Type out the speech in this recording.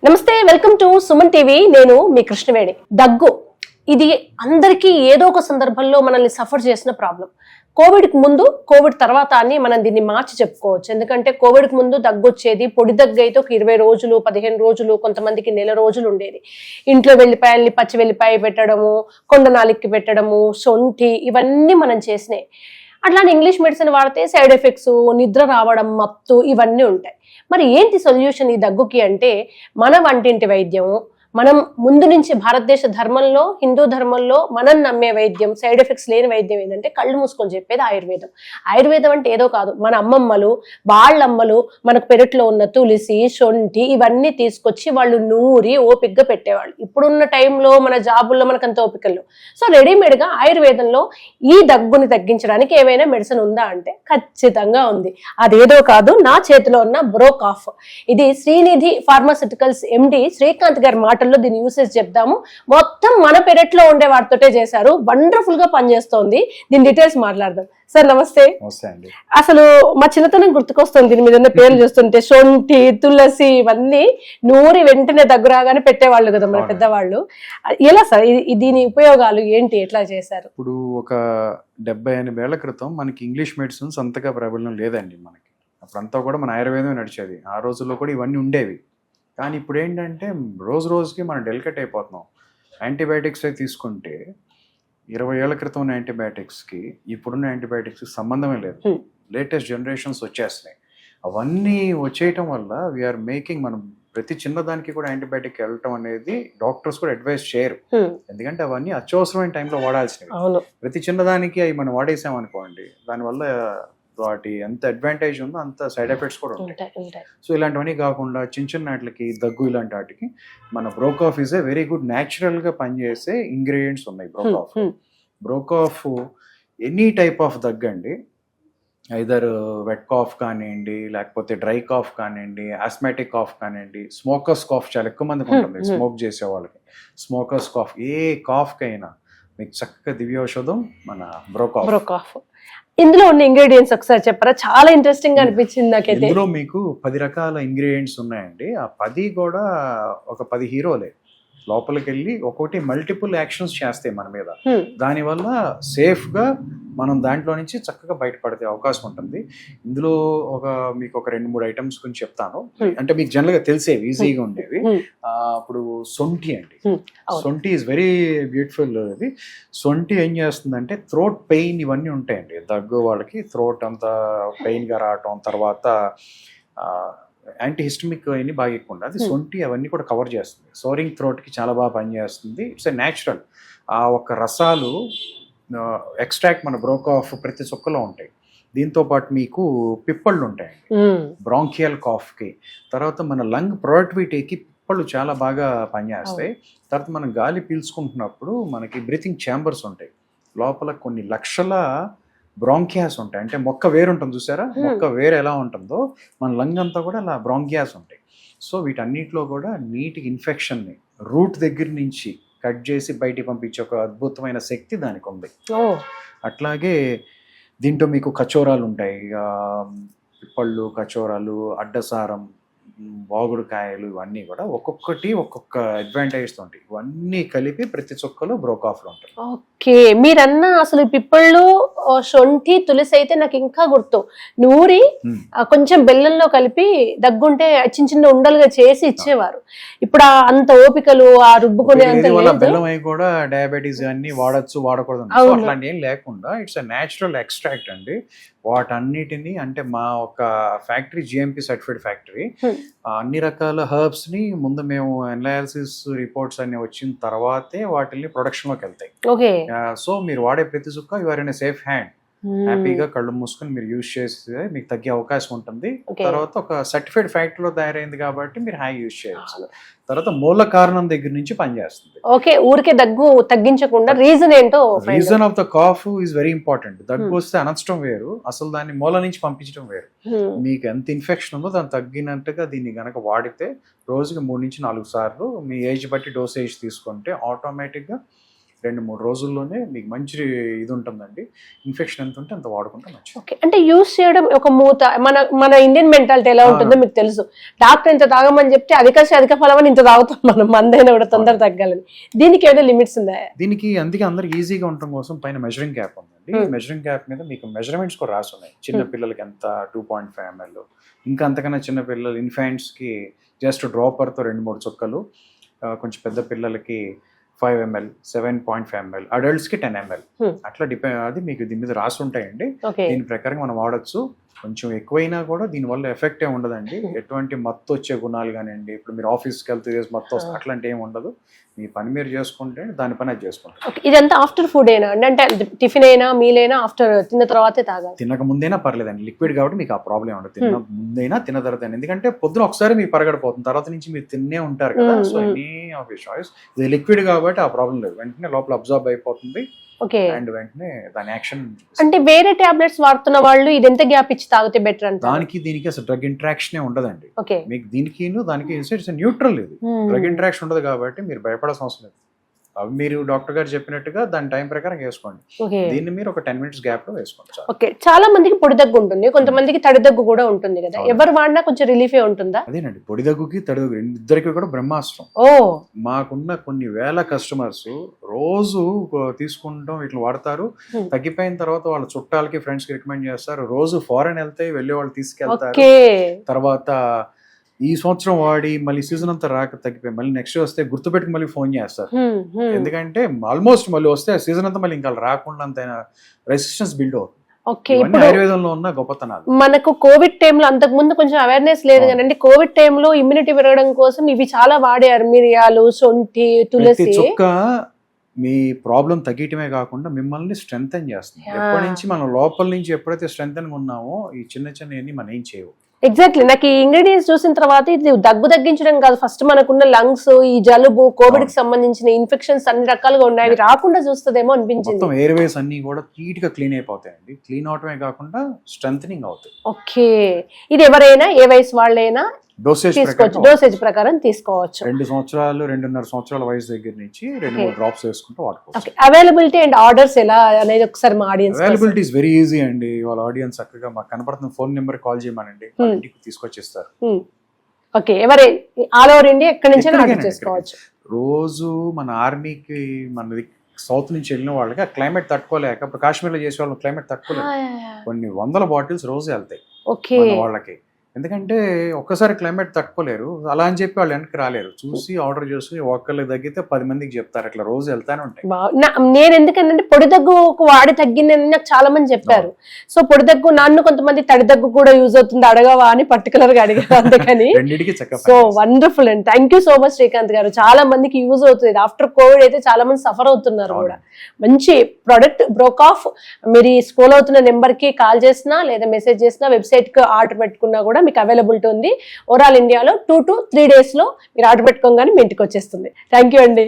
నమస్తే, welcome to Suman TV. నేను మీ కృష్ణవేణి. దగ్గు ఇది అందరికీ ఏదో ఒక సందర్భంలో మనల్ని సఫర్ చేసిన ప్రాబ్లం. కోవిడ్కి ముందు, కోవిడ్ తర్వాత అని మనం దీన్ని మార్చి చెప్పుకోవచ్చు. ఎందుకంటే కోవిడ్కి ముందు దగ్గు వచ్చేది, పొడి దగ్గు అయితే ఒక 20 రోజులు, 15 రోజులు, కొంతమందికి నెల రోజులు ఉండేది. ఇంట్లో వెల్లిపాయల్ని పచ్చి వెల్లిపాయ పెట్టడము, కొండనాలిక్కి పెట్టడము, శొంఠి, ఇవన్నీ మనం చేసినాయి. అట్లానే ఇంగ్లీష్ మెడిసిన్ వాడితే సైడ్ ఎఫెక్ట్స్, నిద్ర రావడం, మత్తు, ఇవన్నీ ఉంటాయి. మరి ఏంటి సొల్యూషన్ ఈ దగ్గుకి అంటే మన వంటింటి వైద్యం. మనం ముందు నుంచి భారతదేశ ధర్మంలో, హిందూ ధర్మంలో మనం నమ్మే వైద్యం, సైడ్ ఎఫెక్ట్స్ లేని వైద్యం ఏంటంటే కళ్ళు మూసుకొని చెప్పేది ఆయుర్వేదం. ఆయుర్వేదం అంటే ఏదో కాదు, మన అమ్మమ్మలు, వాళ్ళమ్మలు మనకు పెరట్లో ఉన్న తులసి, శొంఠి ఇవన్నీ తీసుకొచ్చి వాళ్ళు నూరి ఓపికగా పెట్టేవాళ్ళు. ఇప్పుడున్న టైంలో మన జాబుల్లో మనకు అంత ఓపికలు. సో రెడీమేడ్గా ఆయుర్వేదంలో ఈ దగ్గుని తగ్గించడానికి ఏమైనా మెడిసిన్ ఉందా అంటే ఖచ్చితంగా ఉంది. అదేదో కాదు, నా చేతిలో ఉన్న బ్రోకాఫ్. ఇది శ్రీనిధి ఫార్మాస్యూటికల్స్ ఎండి శ్రీకాంత్ గారి మాటల్లో దీని యూసేజ్ చెప్దాము. మొత్తం మన పెరట్లో ఉండే వాటితోటే చేశారు, వండర్ఫుల్ గా పనిచేస్తోంది. దీని డీటెయిల్స్ మాట్లాడదాం. సార్ నమస్తే. అసలు మా చిన్నతనం గుర్తుకొస్తుంది దీని మీద ఉన్న పేర్లు చూస్తుంటే. శొంఠి, తులసి ఇవన్నీ నూరి వెంటనే దగ్గు రాగానే పెట్టేవాళ్ళు కదా మన పెద్దవాళ్ళు. ఎలా సార్ దీని ఉపయోగాలు ఏంటి, ఎట్లా చేశారు? ఇప్పుడు ఒక 70-80 ఏళ్ల క్రితం మనకి ఇంగ్లీష్ మెడిసిన్స్ అంతగా ప్రాబల్యం లేదండి. మనకి అప్పుడంతా కూడా మన ఆయుర్వేదం నడిచేది. ఆ రోజుల్లో కూడా ఇవన్నీ ఉండేవి. కానీ ఇప్పుడు ఏంటంటే రోజు రోజుకి మనం డెలికేట్ అయిపోతున్నాం. యాంటీబయాటిక్స్ తీసుకుంటే 20 ఏళ్ల క్రితం ఉన్న యాంటీబయాటిక్స్కి ఇప్పుడున్న యాంటీబయాటిక్స్కి సంబంధమే లేదు. లేటెస్ట్ జనరేషన్స్ వచ్చేస్తున్నాయి. అవన్నీ వచ్చేయటం వల్ల వీఆర్ మేకింగ్, మనం ప్రతి చిన్నదానికి కూడా యాంటీబయాటిక్ వెళ్ళటం అనేది డాక్టర్స్ కూడా అడ్వైస్ చేయరు. ఎందుకంటే అవన్నీ అత్యవసరమైన టైంలో వాడాల్సినవి. ప్రతి చిన్నదానికి అవి మనం వాడేసాం అనుకోండి, దానివల్ల వాటి ఎంత అడ్వాంటేజ్ ఉందో అంత సైడ్ ఎఫెక్ట్స్ కూడా ఉంటాయి. సో ఇలాంటివన్నీ కాకుండా చిన్న చిన్న వాటికి, దగ్గు ఇలాంటి వాటికి మన బ్రోకాఫ్ is a very good natural గా పనిచేసే ఇంగ్రీడియంట్స్ ఉన్నాయి. బ్రోకాఫ్ ఎనీ టైప్ ఆఫ్ దగ్గు అండి, ఐదర్ వెట్ కాఫ్ కానివ్వండి, లేకపోతే డ్రై కాఫ్ కానివ్వండి, ఆస్మాటిక్ కాఫ్ కానివ్వండి, స్మోకర్స్ కాఫ్ చాలా ఎక్కువ మందికి ఉంటుంది, స్మోక్ చేసే వాళ్ళకి. స్మోకర్స్ కాఫ్, ఏ కాఫ్ కైనా మీకు చక్కగా దివ్యౌషధం మన బ్రోకాఫ్. ఇందులో ఉన్న ఇంగ్రీడియంట్స్ ఒకసారి చెప్పరా? చాలా ఇంట్రెస్టింగ్ గా అనిపించింది నాకైతే. ఇందులో మీకు 10 రకాల ఇంగ్రీడియంట్స్ ఉన్నాయండి. ఆ 10 కూడా ఒక 10 హీరోలే. లోపలికి వెళ్ళి ఒక్కొక్కటి మల్టిపుల్ యాక్షన్స్ చేస్తాయి మన మీద. దానివల్ల సేఫ్ గా మనం దాంట్లో నుంచి చక్కగా బయటపడే అవకాశం ఉంటుంది. ఇందులో మీకు ఒక 2-3 ఐటమ్స్ గురించి చెప్తాను, అంటే మీకు జనరల్ గా తెలిసేవి, ఈజీగా ఉండేవి. ఇప్పుడు శొంఠి అండి. శొంఠి ఈజ్ వెరీ బ్యూటిఫుల్. ఇది శొంఠి ఏం చేస్తుందంటే థ్రోట్ పెయిన్ ఇవన్నీ ఉంటాయండి. దగ్గు వాళ్ళకి థ్రోట్ అంతా పెయిన్ గా రావటం, తర్వాత యాంటీహిస్టమిక్ అవన్నీ బాగా ఎక్కువ ఉంటుంది. అది శొంఠి అవన్నీ కూడా కవర్ చేస్తుంది. సోరింగ్ థ్రోట్కి చాలా బాగా పనిచేస్తుంది. It's a natural. ఆ ఒక్క రసాలు ఎక్స్ట్రాక్ట్ మన బ్రోకాఫ్ ప్రతి చుక్కలో ఉంటాయి. దీంతో పాటు మీకు పిప్పళ్ళు ఉంటాయండి బ్రాంకియల్ కాఫ్కి. తర్వాత మన లంగ్ ప్రొడక్టివిటీకి పిప్పళ్ళు చాలా బాగా పనిచేస్తాయి. తర్వాత మనం గాలి పీల్చుకుంటున్నప్పుడు మనకి బ్రీతింగ్ ఛాంబర్స్ ఉంటాయి. లోపల కొన్ని లక్షల బ్రాంకియాస్ ఉంటాయి. అంటే మొక్క వేరు ఉంటుంది చూసారా, మొక్క వేరు ఎలా ఉంటుందో మన లంగ్ అంతా కూడా అలా బ్రాంకియాస్ ఉంటాయి. సో వీటన్నిటిలో కూడా నీటి ఇన్ఫెక్షన్ని రూట్ దగ్గర నుంచి కట్ చేసి బయటికి పంపించే ఒక అద్భుతమైన శక్తి దానికి ఉంది. అట్లాగే దీంట్లో మీకు కచోరాలు ఉంటాయి, పిప్పళ్ళు, కచోరాలు, అడ్డసారం, వాగుడుకాయలు, ఇవన్నీ కూడా ఒక్కొక్కటి ఒక్కొక్క అడ్వాంటేజ్ ఉంటాయి. ఇవన్నీ కలిపి ప్రతి చుక్కలో బ్రోకాఫ్లో ఉంటాయి. ఓకే, మీరన్న అసలు పిప్పళ్ళు, శొంఠి, తులసి అయితే నాకు ఇంకా గుర్తు. నూరి కొంచెం బెల్లంలో కలిపి దగ్గుంటే చిన్న చిన్న ఉండలుగా చేసి ఇచ్చేవారు. ఇప్పుడు అంత ఓపికలు, ఆ రుబ్బుకునే అంత బెల్లం అవి కూడా డయాబెటీస్ అన్ని వాడచ్చు, వాడకూడదు అట్లాంటి ఏం లేకుండా ఇట్స్ ఎ న్యాచురల్ ఎక్స్ట్రాక్ట్ అండి. వాటన్నిటిని, అంటే మా ఒక ఫ్యాక్టరీ జిఎంపి సర్టిఫైడ్ ఫ్యాక్టరీ, అన్ని రకాల హర్బ్స్ ని ముందు మేము ఎనాలిసిస్ రిపోర్ట్స్ అన్ని వచ్చిన తర్వాతే వాటిని ప్రొడక్షన్ లోకి వెళ్తాయి. సో మీరు వాడే ప్రతి చుక్క you are in a safe hand. హ్యాపీగా కళ్ళు మూసుకొని మీరు యూజ్ చేస్తే మీకు తగ్గే అవకాశం ఉంటుంది. తర్వాత ఒక సర్టిఫైడ్ ఫ్యాక్టరీలో తయారైంది కాబట్టి మీరు హాయి యూజ్ చేయొచ్చు. తర్వాత మూల కారణం దగ్గర నుంచి పనిచేస్తుంది. ఓకే, ఊరికే దగ్గు తగ్గించకుండా రీజన్ ఏంటో, reason of the cough is very important. దగ్గు వస్తే అనర్చడం వేరు, అసలు దాన్ని మూల నుంచి పంపించడం వేరు. మీకు ఎంత ఇన్ఫెక్షన్ ఉందో దాన్ని తగ్గినట్టుగా దీన్ని గనక వాడితే రోజుకి 3 నుంచి 4 సార్లు మీ ఏజ్ బట్టి డోసేజ్ తీసుకుంటే ఆటోమేటిక్ గా 2-3 రోజుల్లోనే మీకు మంచి ఇది ఉంటుందండి. ఇన్ఫెక్షన్ ఎంత ఉంటే అంత వాడుకుంటే మంచిది. ఓకే, అంటే యూస్ చేయడం ఒక మూత, మన ఇండియన్ మెంటాలిటీ ఎలా ఉంటుందో మీకు తెలుసు. డాక్టర్ ఇంత తాగమని చెప్తే అధిక ఫలం అని ఇంత తాగుతాం మనం, మందైనా కూడా తొందర తగ్గాలని. దీనికి ఏమైనా లిమిట్స్ ఉందా? దీనికి అందుకే అందరికి ఈజీగా ఉండటం కోసం పైన మెజరింగ్ క్యాప్ ఉందండి. మెజరింగ్ క్యాప్ మీద మీకు మెజర్మెంట్స్ కూడా రాసి ఉన్నాయి. చిన్న పిల్లలకి ఎంత 2.5 ml, ఇంకా అంతకన్నా చిన్న పిల్లలు ఇన్ఫాంట్స్కి జస్ట్ డ్రాపర్తో 2-3 చుక్కలు, కొంచెం పెద్ద పిల్లలకి 5 ml, 7.5 ml, అడల్ట్స్కి 10 ml, అట్లా అది మీకు దీని మీద రాసి ఉంటాయండి. దీని ప్రకారం మనం వాడచ్చు. కొంచెం ఎక్కువైనా కూడా దీనివల్ల ఎఫెక్ట్ ఏమి ఉండదండి. ఎటువంటి మత్తు వచ్చే గుణాలు కానివ్వండి, ఇప్పుడు మీరు ఆఫీస్కి వెళ్తే మత్తు వస్తుంది అట్లాంటి ఏమి ఉండదు. మీ పని మీరు చేసుకుంటే దాని పని అది చేసుకుంటారు. ఇదంతా ఆఫ్టర్ ఫుడ్ అయినా అంటే టిఫిన్ అయినా మీల్ అయినా ఆఫ్టర్ తిన్న తర్వాతే తాగాలి? తినక ముందైనా పర్లేదండి, లిక్విడ్ కాబట్టి మీకు ఆ ప్రాబ్లం ఉండదు. తిన్న ముందైనా తిన్న తర్వాత, ఎందుకంటే పొద్దున ఒకసారి మీకు పరగడిపోతుంది, తర్వాత నుంచి మీరు తిన్నే ఉంటారు కదా. So any of your choice, ఇది లిక్విడ్ కాబట్టి ఆ ప్రాబ్లం లేదు, వెంటనే లోపల అబ్జార్బ్ అయిపోతుంది అండ్ వెంటనే దాని యాక్షన్. అంటే వేరే టాబ్లెట్స్ వాడుతున్న వాళ్ళు ఇది ఎంత గ్యాప్ ఇచ్చి తాగితే బెటర్ అంటే? దీనికి అసలు డ్రగ్ ఇంటరాక్షన్ ఉండదండి. మీకు దీనికి దానికి న్యూట్రల్, ఇది డ్రగ్ ఇంటరాక్షన్ ఉండదు కాబట్టి మీరు భయపడాల్సిన అవసరం లేదు. అవి మీరు డాక్టర్ గారు చెప్పినట్టుగా దాని టైం ప్రకారం వేసుకోండి. దీన్ని మీరు ఒక 10 minutes గ్యాప్ లో వేసుకోండి. ఓకే, చాలా మందికి పొడి దగ్గు ఉంటుంది, కొంతమందికి తడి దగ్గు కూడా ఉంటుంది కదా, ఎవరు వాడినా కొంచెం రిలీఫే ఉంటుందా? అదేనండి, పొడి దగ్గుకి తడి దగ్గు ఇద్దరికి కూడా బ్రహ్మాస్త్రం. మాకున్న కొన్ని వేల కస్టమర్స్ రోజు తీసుకుంటాం, ఇట్లా వాడతారు, తగ్గిపోయిన తర్వాత వాళ్ళ చుట్టాలకి ఫ్రెండ్స్ కి రికమెండ్ చేస్తారు. రోజు ఫారెన్ వెళ్తే వెళ్ళే వాళ్ళు తీసుకెళ్తారు. తర్వాత ఈ సంవత్సరం వాడి మళ్ళీ సీజన్ అంతా రాక తగ్గిపోయి మళ్ళీ నెక్స్ట్ వస్తే గుర్తుపెట్టుకు మళ్ళీ ఫోన్ చేస్తారు. ఎందుకంటే ఆల్మోస్ట్ మళ్ళీ వస్తే సీజన్ అంతా మళ్ళీ ఇంకా రాకుండా అంత రెసిస్టెన్స్ బిల్డ్ అవుతుంది. ఆయుర్వేదంలో ఉన్న గొప్పతనాలు. మనకు కోవిడ్ టైంలో అంతకు ముందు కొంచెం అవేర్నెస్ లేదు కానీ కోవిడ్ టైంలో ఇమ్యూనిటీ పెరగడం కోసం ఇవి చాలా వాడారు. మిరియాలు, శొంఠి, తులసి. చుక్క మీ ప్రాబ్లం తగ్గటమే కాకుండా మిమ్మల్ని స్ట్రెంథెన్ చేస్తుంది. ఎప్పటి నుంచి మనం లోపల నుంచి ఎప్పుడైతే స్ట్రెంథెన్ ఉన్నామో ఈ చిన్న చిన్న మనం ఏం చేయవు. ఎగ్జాక్ట్లీ, నాకు ఈ ఇంగ్రీడియంట్స్ చూసిన తర్వాత ఇది దగ్గు తగ్గించడం కాదు, ఫస్ట్ మనకున్న లంగ్స్, ఈ జలుబు, కోవిడ్ కి సంబంధించిన ఇన్ఫెక్షన్స్ అన్ని రకాలుగా ఉన్నాయి, అవి రాకుండా చూస్తుందేమో అనిపించింది. మొత్తం ఎయిర్వేస్ అన్ని కూడా నీట్ గా క్లీన్ అయిపోతాయండి. క్లీన్ అవటమే కాకుండా స్ట్రెంథనింగ్ అవుతాయి. ఓకే, ఇది ఎవరైనా ఏ వయసు వాళ్ళైనా డోసేజ్ ప్రకారం తీసుకోవచ్చు. 2 సంవత్సరాలు 2.5 సంవత్సరాల వయసు దగ్గర నుంచి 2-3 డ్రాప్స్ వేసుకుంటూ వాడుకోవచ్చు. అవైలబిలిటీ అండ్ ఆర్డర్స్ ఎలా అనేది ఒకసారి మా audience. Availability is very easy అండి. వాళ్ళ ఆడియన్స్ చక్కగా మాకు కనపడుతున్న ఫోన్ నెంబర్ కాల్ చేయమనండి, ఇంటికి తీసుకొచ్చిస్తారు. ఓకే, ఎవరి ఆల్ ఓవర్ ఇండియా ఎక్కడి నుంచి ఆర్డర్ చేసుకోవచ్చు. రోజు మన ఆర్మీకి మనది సౌత్ నుంచి వెళ్ళిన వాళ్ళకి ఆ క్లైమేట్ తట్టుకోలేక, ఇప్పుడు కాశ్మీర్లో చేసే వాళ్ళు క్లైమేట్ తట్టుకోలేక కొన్ని 100 బాటిల్స్ రోజు వెళ్తాయి వాళ్ళకి. ఎందుకంటే ఒక్కసారి క్లైమేట్ తట్టుకోలేరు, అలా అని చెప్పి వాళ్ళు వెనక్కి రాలేరు. చూసి ఆర్డర్ చేసుకుని ఒక్కరికి తగ్గితే 10 మందికి చెప్తారు, అట్లా రోజు వెళ్తానే ఉంటాయి. నేను ఎందుకంటే పొడి దగ్గు వాడి తగ్గిందని నాకు చాలా మంది చెప్పారు. సో పొడి దగ్గు నన్ను కొంతమంది తడి దగ్గు కూడా యూజ్ అవుతుంది అడగవా అని పర్టికులర్ గా అడిగారు, అందుకని. So wonderful and thank you so much Srikanth గారు. చాలా మందికి యూజ్ అవుతుంది. ఆఫ్టర్ కోవిడ్ అయితే చాలా మంది సఫర్ అవుతున్నారు కూడా. మంచి ప్రొడక్ట్ బ్రోక్ ఆఫ్. మీరు స్క్రోల్ అవుతున్న నెంబర్ కి కాల్ చేసినా లేదా మెసేజ్ చేసినా, వెబ్సైట్ కి ఆర్డర్ పెట్టుకున్నా కూడా మీకు అవైలబిలిటీ ఉంది. ఓవరాల్ ఇండియాలో 2 to 3 days లో మీరు ఆర్డర్ పెట్టుకోగానే మీ ఇంటికి వచ్చేస్తుంది. థ్యాంక్ యూ అండి.